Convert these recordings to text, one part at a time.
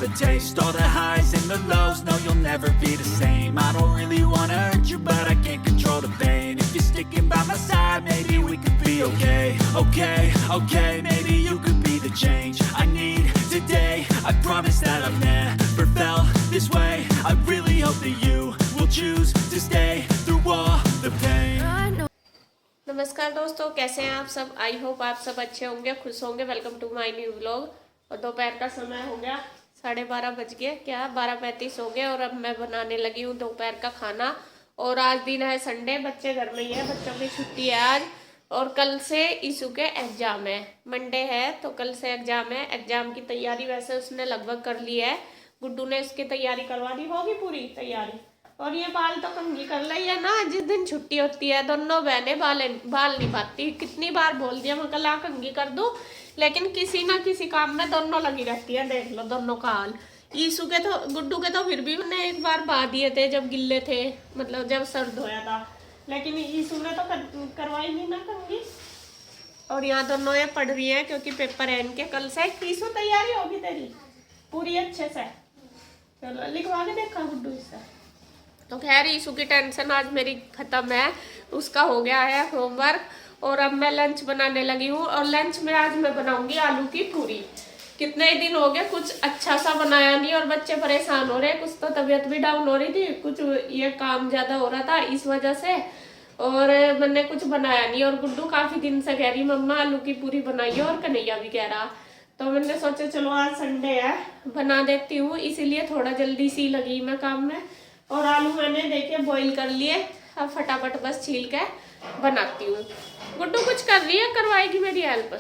the taste, all the highs and the lows. No, you'll never be the same. I don't really wanna hurt you, but I can't control the pain. If you're sticking by my side, maybe we could be okay. Okay, okay, maybe you could be the change I need today. I promise that I've never felt this way. I really hope that you will choose to stay through all the pain. नमस्कार दोस्तों, कैसे हैं आप सब। I hope आप सब अच्छे होंगे, खुश होंगे। Welcome to my new vlog. और दोपहर का समय हो गया, 12:30 बज गए, क्या 12:35 हो गए। और अब मैं बनाने लगी हूँ दोपहर का खाना। और आज दिन है संडे, बच्चे घर में ही है, बच्चों की छुट्टी है आज। और कल से ईशू के एग्जाम है, मंडे है तो कल से एग्जाम है। एग्जाम की तैयारी वैसे उसने लगभग कर ली है, गुड्डू ने उसकी तैयारी करवा दी होगी पूरी तैयारी। और ये बाल तो कंघी कर ली है ना, जिस दिन छुट्टी होती है दोनों बहनें बाल नहीं पाती। कितनी बार बोल दिया मैं कल आ कंघी कर दूं, लेकिन किसी ना किसी काम में दोनों लगी रहती है। देख लो दोनों का हाल। ईशू के तो, गुड्डू के तो फिर भी मैंने एक बार बहा दिए थे जब गिल्ले थे, मतलब जब सर्द होया था। लेकिन ईशू ने तो करवाई नहीं ना कंघी। और यहाँ दोनों ये पढ़ रही है क्योंकि पेपर है इनके कल से। ईशू तैयारी होगी तेरी पूरी अच्छे से। चलो लिखवा के देखा गुड्डू इससे। तो खैर ईशू की टेंशन आज मेरी ख़त्म है, उसका हो गया है होमवर्क। और अब मैं लंच बनाने लगी हूँ। और लंच में आज मैं बनाऊंगी आलू की पूरी। कितने दिन हो गए कुछ अच्छा सा बनाया नहीं, और बच्चे परेशान हो रहे हैं। कुछ तो तबीयत भी डाउन हो रही थी, कुछ ये काम ज़्यादा हो रहा था इस वजह से, और मैंने कुछ बनाया नहीं। और गुड्डू काफ़ी दिन से कह रही मम्मा आलू की पूरी बनाइए, और कन्हैया भी कह रहा। तो मैंने सोचा चलो आज संडे है बना देती हूँ, इसीलिए थोड़ा जल्दी सी लगी मैं काम में। और आलू मैंने देखिए बॉईल कर लिए, अब फटाफट बस छील के बनाती हूँ। गुड्डू कुछ कर रही है, करवाएगी मेरी हेल्प।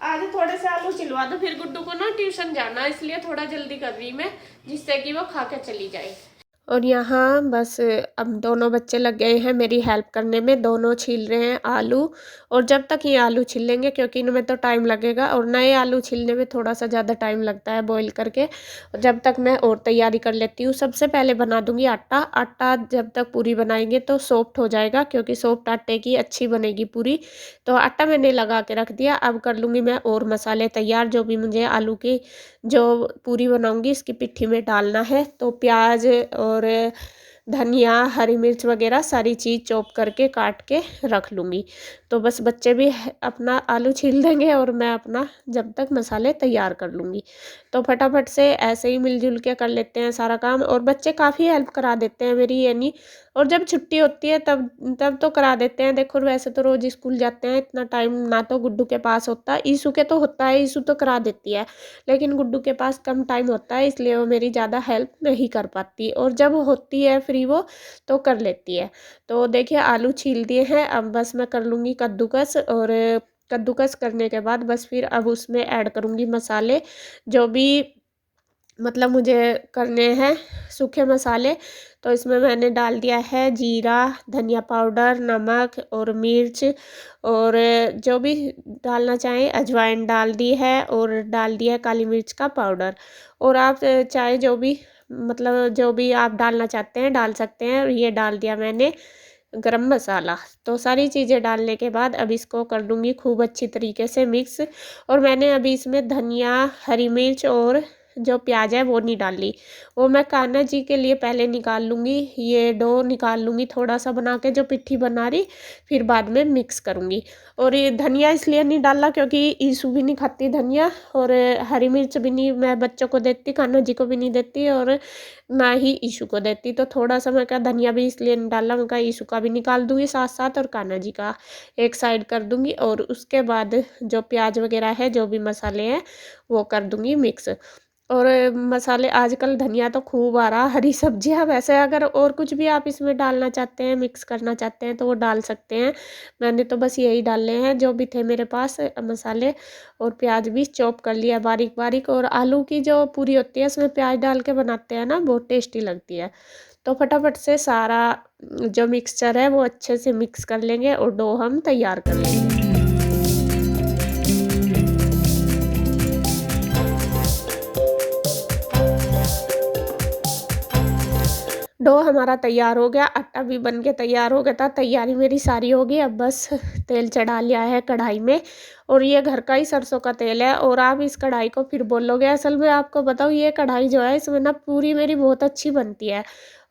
आज थोड़े से आलू छिलवा दो, फिर गुड्डू को ना ट्यूशन जाना, इसलिए थोड़ा जल्दी कर रही मैं, जिससे कि वो खा के चली जाए। और यहाँ बस अब दोनों बच्चे लग गए हैं मेरी हेल्प करने में, दोनों छील रहे हैं आलू। और जब तक ये आलू छीलेंगे, क्योंकि इनमें तो टाइम लगेगा, और नए आलू छीलने में थोड़ा सा ज़्यादा टाइम लगता है बॉईल करके। जब तक मैं और तैयारी कर लेती हूँ। सबसे पहले बना दूँगी आटा। आटा जब तक पूरी बनाएंगे तो सॉफ्ट हो जाएगा, क्योंकि सॉफ्ट आटे की अच्छी बनेगी पूरी। तो आटा मैंने लगा के रख दिया। अब कर लूँगी मैं और मसाले तैयार, जो भी मुझे आलू की जो पूरी बनाऊँगी इसकी पिट्ठी में डालना है। तो प्याज और धनिया, हरी मिर्च वगैरह सारी चीज़ चॉप करके काट के रख लूँगी। तो बस बच्चे भी अपना आलू छील देंगे और मैं अपना जब तक मसाले तैयार कर लूँगी। तो फटाफट से ऐसे ही मिलजुल के कर लेते हैं सारा काम। और बच्चे काफ़ी हेल्प करा देते हैं मेरी, यानी। और जब छुट्टी होती है तब तो करा देते हैं। देखो वैसे तो रोज़ स्कूल जाते हैं, इतना टाइम ना तो गुड्डू के पास होता है। ईशू के तो होता है, ईशू तो करा देती है, लेकिन गुड्डू के पास कम टाइम होता है, इसलिए वो मेरी ज़्यादा हेल्प नहीं कर पाती। और जब होती है फ्री वो तो कर लेती है। तो देखिए आलू छील दिए हैं, अब बस मैं कर लूँगी कद्दूकस। और कद्दूकस करने के बाद बस फिर अब उसमें ऐड करूँगी मसाले, जो भी मतलब मुझे करने हैं सूखे मसाले। तो इसमें मैंने डाल दिया है जीरा, धनिया पाउडर, नमक और मिर्च, और जो भी डालना चाहें, अजवाइन डाल दी है, और डाल दिया है काली मिर्च का पाउडर। और आप चाहे जो भी मतलब जो भी आप डालना चाहते हैं डाल सकते हैं। और ये डाल दिया मैंने गरम मसाला। तो सारी चीज़ें डालने के बाद अब इसको कर लूँगी खूब अच्छी तरीके से मिक्स। और मैंने अभी इसमें धनिया, हरी मिर्च और जो प्याज है वो नहीं डाली, वो मैं कान्हा जी के लिए पहले निकाल लूँगी। ये डो निकाल लूँगी थोड़ा सा बना के, जो पिट्ठी बना रही, फिर बाद में मिक्स करूँगी। और ये धनिया इसलिए नहीं डाला क्योंकि ईशू भी नहीं खाती धनिया, और हरी मिर्च भी नहीं मैं बच्चों को देती, कान्हा जी को भी नहीं देती, और ना ही ईशू को देती। तो थोड़ा सा मैं क्या धनिया भी इसलिए नहीं डाला, मैं ईशू का भी निकाल दूँगी साथ साथ, और कान्हा जी का एक साइड कर दूँगी। और उसके बाद जो प्याज वगैरह है, जो भी मसाले हैं, वो कर दूँगी मिक्स। और मसाले आजकल धनिया तो खूब आ रहा, हरी सब्जियां। वैसे अगर और कुछ भी आप इसमें डालना चाहते हैं, मिक्स करना चाहते हैं, तो वो डाल सकते हैं। मैंने तो बस यही डाले हैं जो भी थे मेरे पास मसाले। और प्याज भी चॉप कर लिया बारीक बारीक। और आलू की जो पूरी होती है उसमें प्याज डाल के बनाते हैं ना, बहुत टेस्टी लगती है। तो फटाफट से सारा जो मिक्सचर है वो अच्छे से मिक्स कर लेंगे, और डो हम तैयार कर लेंगे। डो हमारा तैयार हो गया, आटा भी बन के तैयार हो गया था। तैयारी मेरी सारी हो गई, अब बस तेल चढ़ा लिया है कढ़ाई में। और ये घर का ही सरसों का तेल है। और आप इस कढ़ाई को फिर बोलोगे, असल में आपको बताऊँ ये कढ़ाई जो है इसमें ना पूरी मेरी बहुत अच्छी बनती है।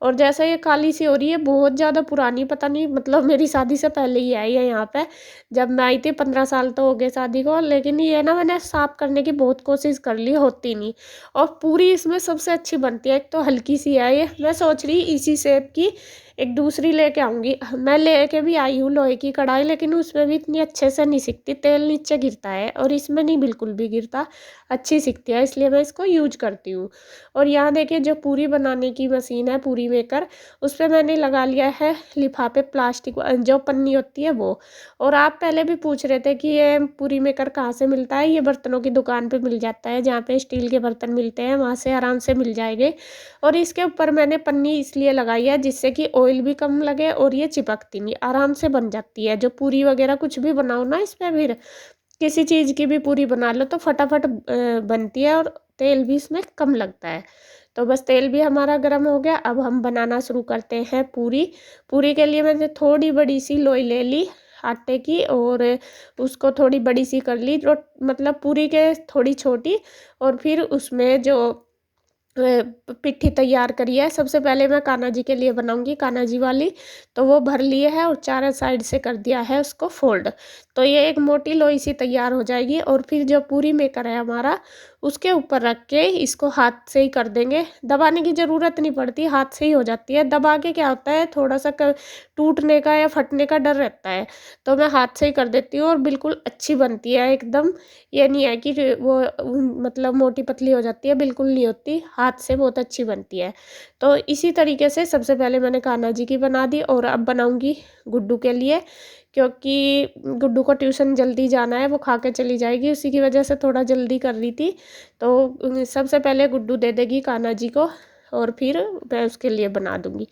और जैसा ये काली सी हो रही है, बहुत ज़्यादा पुरानी, पता नहीं मतलब मेरी शादी से पहले ही आई है यहाँ पे। जब मैं आई थी 15 साल तो हो गए शादी को, लेकिन ये ना मैंने साफ़ करने की बहुत कोशिश कर ली, होती नहीं। और पूरी इसमें सबसे अच्छी बनती है। एक तो हल्की सी है ये, मैं सोच रही इसी शेप की एक दूसरी लेके आऊँगी। मैं लेके भी आई हूँ लोहे की कढ़ाई, लेकिन उसमें भी इतनी अच्छे से नहीं सिकती, तेल नीचे गिरता है और इसमें नहीं बिल्कुल भी गिरता, अच्छी सिकती है, इसलिए मैं इसको यूज करती हूँ। और यहाँ देखिए जो पूरी बनाने की मशीन है पूरी मेकर, उस पर मैंने लगा लिया है लिफाफे, प्लास्टिक जो पन्नी होती है वो। और आप पहले भी पूछ रहे थे कि ये पूरी मेकर कहाँ से मिलता है, ये बर्तनों की दुकान पे मिल जाता है, जहाँ पे स्टील के बर्तन मिलते हैं वहाँ से आराम से मिल जाएंगे। और इसके ऊपर मैंने पन्नी इसलिए लगाई है जिससे कि ऑयल भी कम लगे और ये चिपकती नहीं, आराम से बन जाती है। जो पूरी वगैरह कुछ भी बनाओ ना इस पर, फिर किसी चीज़ की भी पूरी बना लो तो फटाफट बनती है और तेल भी इसमें कम लगता है। तो बस तेल भी हमारा गर्म हो गया, अब हम बनाना शुरू करते हैं पूरी। पूरी के लिए मैंने थोड़ी बड़ी सी लोई ले ली आटे की और उसको थोड़ी बड़ी सी कर ली, मतलब पूरी के थोड़ी छोटी। और फिर उसमें जो पिट्ठी तैयार करी है, सबसे पहले मैं कान्हा जी के लिए बनाऊंगी, कान्हा जी वाली। तो वो भर लिए है और चारों साइड से कर दिया है उसको फोल्ड। तो ये एक मोटी लोई सी तैयार हो जाएगी। और फिर जो पूरी मेकर है हमारा, उसके ऊपर रख के इसको हाथ से ही कर देंगे, दबाने की ज़रूरत नहीं पड़ती, हाथ से ही हो जाती है। दबा के क्या होता है, थोड़ा सा टूटने का या फटने का डर रहता है, तो मैं हाथ से ही कर देती हूँ और बिल्कुल अच्छी बनती है एकदम। ये नहीं है कि वो मतलब मोटी पतली हो जाती है, बिल्कुल नहीं होती, हाथ से बहुत अच्छी बनती है। तो इसी तरीके से सबसे पहले मैंने कान्हा जी की बना दी और अब बनाऊंगी गुड्डू के लिए, क्योंकि गुड्डू को ट्यूशन जल्दी जाना है, वो खा के चली जाएगी, उसी की वजह से थोड़ा जल्दी कर रही थी। तो सबसे पहले गुड्डू दे देगी कान्हा जी को और फिर मैं उसके लिए बना दूंगी।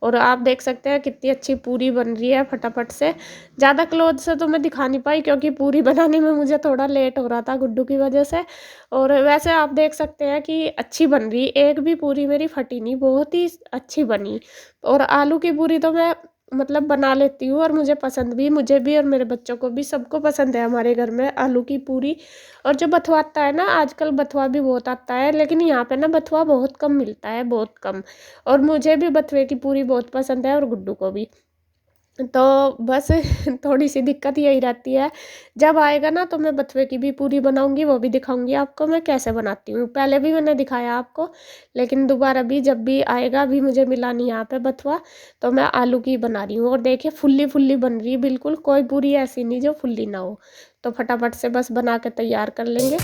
और आप देख सकते हैं कितनी अच्छी पूरी बन रही है फटाफट से। ज़्यादा क्लोज से तो मैं दिखा नहीं पाई क्योंकि पूरी बनाने में मुझे थोड़ा लेट हो रहा था गुड्डू की वजह से। और वैसे आप देख सकते हैं कि अच्छी बन रही, एक भी पूरी मेरी फटी नहीं, बहुत ही अच्छी बनी। और आलू की पूरी तो मैं मतलब बना लेती हूँ और मुझे पसंद भी, मुझे भी और मेरे बच्चों को भी, सबको पसंद है हमारे घर में आलू की पूरी। और जो बथुआ आता है ना, आजकल बथुआ भी बहुत आता है, लेकिन यहाँ पे ना बथुआ बहुत कम मिलता है, बहुत कम। और मुझे भी बथुए की पूरी बहुत पसंद है और गुड्डू को भी। तो बस थोड़ी सी दिक्कत यही रहती है, जब आएगा ना तो मैं बथुए की भी पूरी बनाऊंगी, वो भी दिखाऊंगी आपको मैं कैसे बनाती हूँ। पहले भी मैंने दिखाया आपको, लेकिन दोबारा भी जब भी आएगा, अभी मुझे मिला नहीं यहाँ पे बथुआ, तो मैं आलू की बना रही हूँ। और देखिए फुल्ली फुल्ली बन रही है बिल्कुल, कोई पूरी ऐसी नहीं जो फुल्ली ना हो। तो फटाफट से बस बना के तैयार कर लेंगे।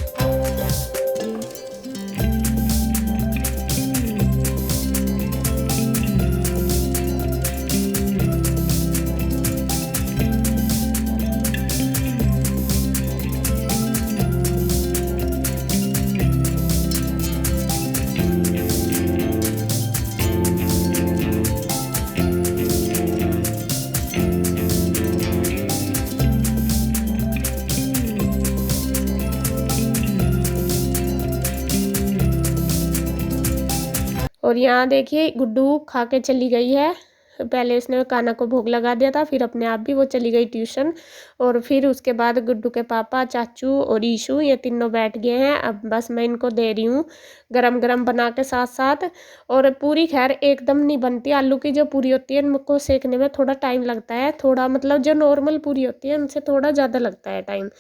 और यहाँ देखिए गुड्डू खा के चली गई है, पहले उसने कान्हा को भोग लगा दिया था, फिर अपने आप भी वो चली गई ट्यूशन। और फिर उसके बाद गुड्डू के पापा, चाचू और ईशू, ये तीनों बैठ गए हैं। अब बस मैं इनको दे रही हूँ गरम गरम बना के साथ साथ। और पूरी खैर एकदम नहीं बनती, आलू की जो पूरी होती है उनको सेकने में थोड़ा टाइम लगता है, थोड़ा मतलब जो नॉर्मल पूरी होती है उनसे थोड़ा ज़्यादा लगता है टाइम।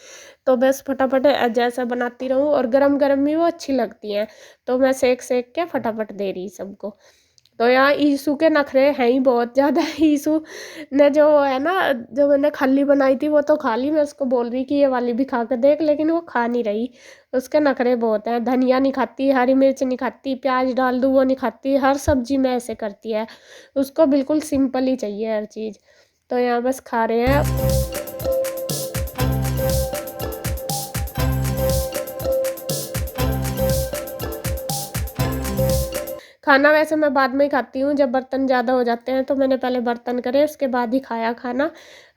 तो बस फटाफट जैसा बनाती रहूँ, और गरम गरम भी वो अच्छी लगती हैं, तो मैं सेक सेक के फटाफट दे रही सबको। तो यहाँ ईशू के नखरे हैं ही बहुत ज़्यादा। ईशू ने जो है ना, जो मैंने खल्ली बनाई थी वो तो खा ली, मैं उसको बोल रही कि ये वाली भी खा के देख, लेकिन वो खा नहीं रही, उसके नखरे बहुत हैं। धनिया नहीं खाती, हरी मिर्च नहीं खाती, प्याज डाल दूँ वो नहीं खाती, हर सब्जी में ऐसे करती है, उसको बिल्कुल सिंपल ही चाहिए हर चीज़। तो यहाँ बस खा रहे हैं। खाना वैसे मैं बाद में ही खाती हूँ, जब बर्तन ज़्यादा हो जाते हैं तो मैंने पहले बर्तन करे उसके बाद ही खाया खाना,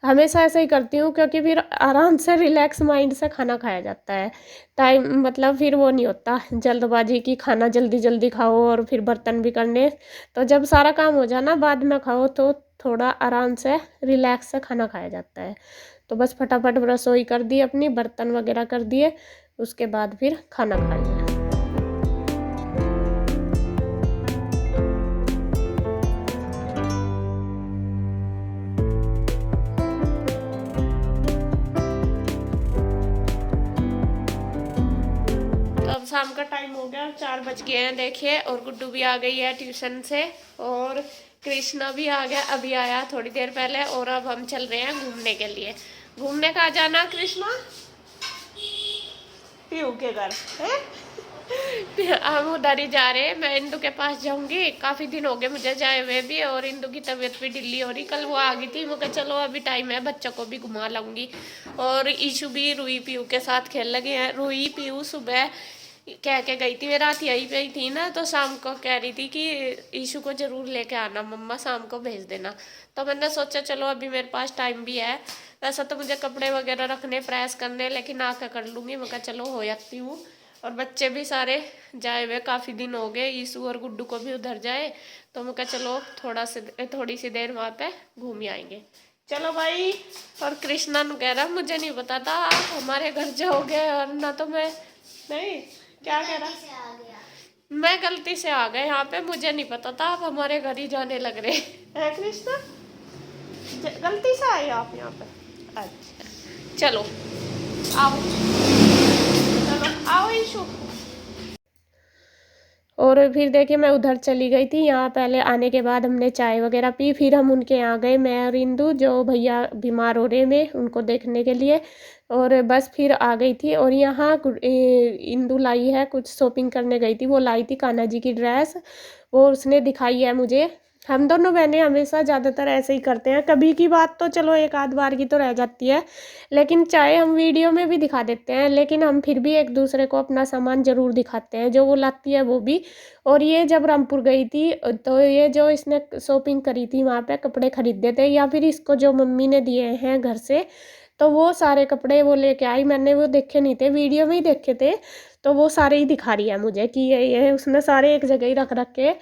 हमेशा ऐसा ही करती हूँ, क्योंकि फिर आराम से रिलैक्स माइंड से खाना खाया जाता है। टाइम मतलब फिर वो नहीं होता जल्दबाजी की खाना जल्दी जल्दी खाओ और फिर बर्तन भी करने। तो जब सारा काम हो जाए ना बाद में खाओ, तो थोड़ा आराम से रिलैक्स से खाना खाया जाता है। तो बस फटाफट रसोई कर दी अपनी, बर्तन वगैरह कर दिए, उसके बाद फिर खाना खा लिया। शाम का टाइम हो गया, 4 बज गए हैं देखिए, और गुड्डू भी आ गई है ट्यूशन से, और कृष्णा भी आ गया, अभी आया थोड़ी देर पहले। और अब हम चल रहे हैं घूमने के लिए। घूमने कहाँ जाना कृष्णा? पीयू के घर है। हम उधर ही जा रहे हैं। मैं इंदू के पास जाऊंगी, काफी दिन हो गए मुझे जाए हुए भी, और इंदू की तबीयत भी ढीली हो रही। कल वो आ गई थी, मैं चलो अभी टाइम है, बच्चों को भी घुमा लाऊंगी। और ईशु भी रूही पीयू के साथ खेल लगे हैं। रूही पीयू सुबह कह के गई थी, मैं रात यहीं पे ही थी ना, तो शाम को कह रही थी कि ईशु को जरूर लेके आना मम्मा, शाम को भेज देना। तो मैंने सोचा चलो अभी मेरे पास टाइम भी है, वैसा तो मुझे कपड़े वगैरह रखने, प्रेस करने, लेकिन आके कर लूँगी। मैं कहा चलो हो जाती हूँ। और बच्चे भी सारे जाए हुए, काफ़ी दिन हो गए, ईशु और गुड्डू को भी उधर जाए, तो मैं कहा चलो थोड़ी सी देर वहाँ पे घूम आएंगे। चलो भाई। और कृष्णा कह रहा मुझे नहीं पता था आप हमारे घर जाओगे, और ना तो मैं नहीं, क्या कह रहा, मैं गलती से आ गए यहाँ पे, मुझे नहीं पता था आप हमारे घर ही जाने लग रहे हैं कृष्णा, गलती से आए आप यहाँ पे। अच्छा चलो आओ, चलो आओ ईशु। और फिर देखिए मैं उधर चली गई थी, यहाँ पहले आने के बाद हमने चाय वगैरह पी, फिर हम उनके यहाँ गए, मैं और इंदू, जो भैया बीमार हो रहे में उनको देखने के लिए। और बस फिर आ गई थी। और यहाँ इंदू लाई है, कुछ शॉपिंग करने गई थी, वो लाई थी कान्हा जी की ड्रेस, वो उसने दिखाई है मुझे। हम दोनों बहनें हमेशा ज़्यादातर ऐसे ही करते हैं, कभी की बात तो चलो एक आध बार की तो रह जाती है, लेकिन चाहे हम वीडियो में भी दिखा देते हैं, लेकिन हम फिर भी एक दूसरे को अपना सामान ज़रूर दिखाते हैं, जो वो लाती है वो भी। और ये जब रामपुर गई थी, तो ये जो इसने शॉपिंग करी थी वहाँ पे कपड़े खरीदे थे, या फिर इसको जो मम्मी ने दिए हैं घर से, तो वो सारे कपड़े वो लेके आई। मैंने वो देखे नहीं थे, वीडियो में ही देखे थे, तो वो सारे ही दिखा रही है मुझे कि ये उसने सारे एक जगह ही रख रखे।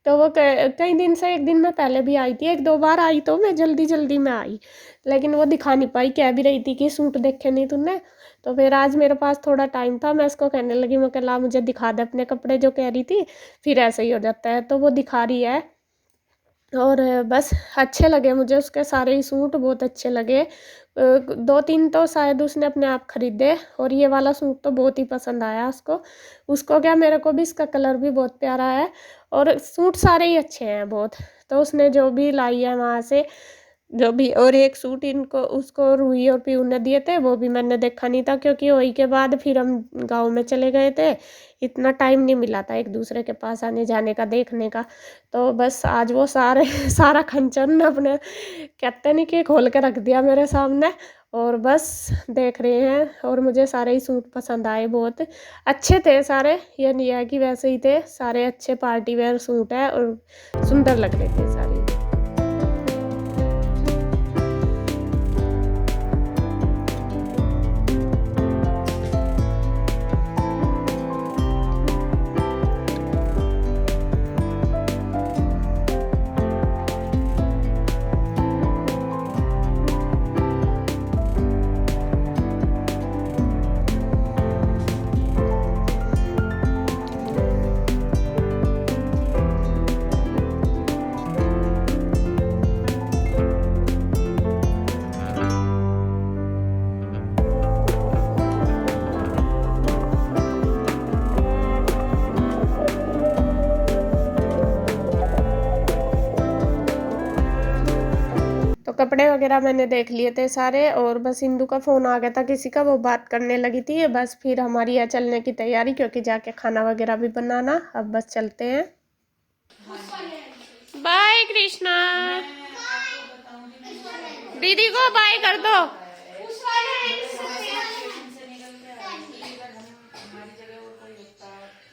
तो वो कई दिन से, एक दिन मैं पहले भी आई थी, 1-2 बार आई, तो मैं जल्दी में आई, लेकिन वो दिखा नहीं पाई। कह भी रही थी कि सूट देखे नहीं तूने, तो फिर आज मेरे पास थोड़ा टाइम था, मैं इसको कहने लगी, मैं कहा मुझे दिखा दे अपने कपड़े जो कह रही थी, फिर ऐसे ही हो जाता है। तो वो दिखा रही है, और बस अच्छे लगे मुझे उसके सारे ही सूट, बहुत अच्छे लगे। 2-3 तो शायद उसने अपने आप खरीदे, और ये वाला सूट तो बहुत ही पसंद आया उसको क्या, मेरे को भी इसका कलर भी बहुत प्यारा है, और सूट सारे ही अच्छे हैं बहुत। तो उसने जो भी लाई है वहाँ से, जो भी, और एक सूट इनको उसको रूही और पीयू ने दिए थे, वो भी मैंने देखा नहीं था, क्योंकि होली के बाद फिर हम गांव में चले गए थे, इतना टाइम नहीं मिला था एक दूसरे के पास आने जाने का, देखने का। तो बस आज वो सारा खंचन अपने, कहते नहीं कि खोल के रख दिया मेरे सामने, और बस देख रहे हैं। और मुझे सारे ही सूट पसंद आए, बहुत अच्छे थे सारे, ये नहीं है कि वैसे ही थे, सारे अच्छे पार्टी वेयर सूट है, और सुंदर लग रहे थे सारे। कपड़े वगैरह मैंने देख लिए थे सारे, और बस इंदू का फ़ोन आ गया था किसी का, वो बात करने लगी थी। बस फिर हमारी है चलने की तैयारी, क्योंकि जाके खाना वगैरह भी बनाना। अब बस चलते हैं। बाय कृष्णा, दीदी को बाय कर दो।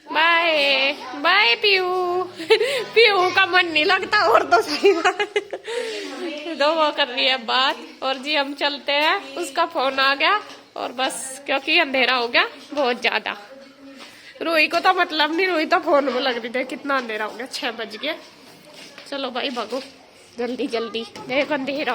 Bye bye PU. पीयू का मन नहीं लगता, और तो सही बात दो वो कर रही है बात। और जी हम चलते हैं, उसका फोन आ गया, और बस क्योंकि अंधेरा हो गया बहुत ज्यादा। रूही को तो मतलब नहीं, रूही तो फोन में लग रही थी, कितना अंधेरा हो गया, 6 बज गए। चलो भाई भागो जल्दी जल्दी, देख अंधेरा।